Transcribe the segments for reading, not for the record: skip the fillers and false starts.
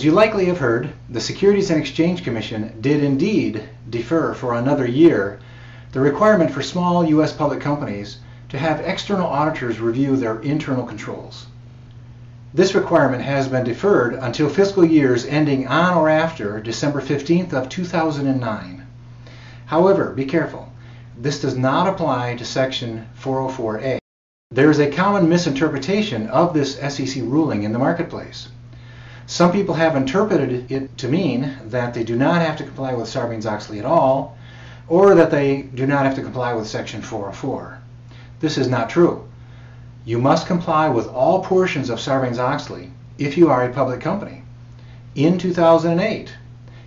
As you likely have heard, the Securities and Exchange Commission did indeed defer for another year the requirement for small U.S. public companies to have external auditors review their internal controls. This requirement has been deferred until fiscal years ending on or after December 15th of 2009. However, be careful. This does not apply to Section 404A. There is a common misinterpretation of this SEC ruling in the marketplace. Some people have interpreted it to mean that they do not have to comply with Sarbanes-Oxley at all, or that they do not have to comply with Section 404. This is not true. You must comply with all portions of Sarbanes-Oxley if you are a public company in 2008,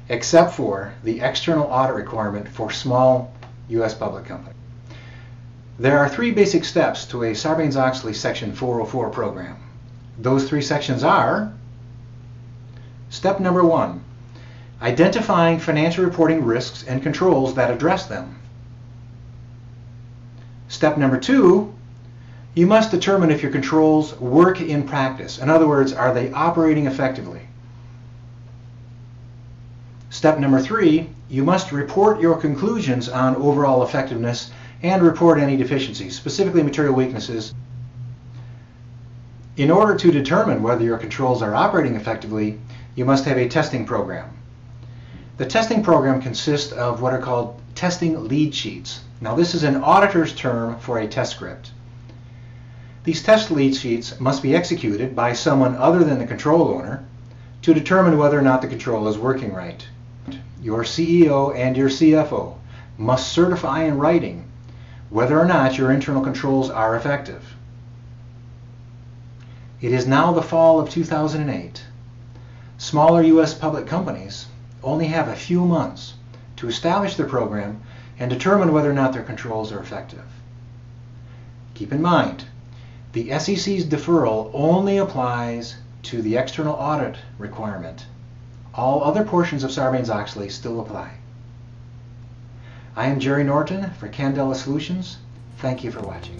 except for the external audit requirement for small U.S. public companies. There are three basic steps to a Sarbanes-Oxley Section 404 program. Those three sections are: step number 1, identifying financial reporting risks and controls that address them. Step number 2, you must determine if your controls work in practice. In other words, are they operating effectively? Step number 3, you must report your conclusions on overall effectiveness and report any deficiencies, specifically material weaknesses. In order to determine whether your controls are operating effectively, you must have a testing program. The testing program consists of what are called testing lead sheets. Now, this is an auditor's term for a test script. These test lead sheets must be executed by someone other than the control owner to determine whether or not the control is working right. Your CEO and your CFO must certify in writing whether or not your internal controls are effective. It is now the fall of 2008. Smaller U.S. public companies only have a few months to establish their program and determine whether or not their controls are effective. Keep in mind, the SEC's deferral only applies to the external audit requirement. All other portions of Sarbanes-Oxley still apply. I am Jerry Norton for Candela Solutions. Thank you for watching.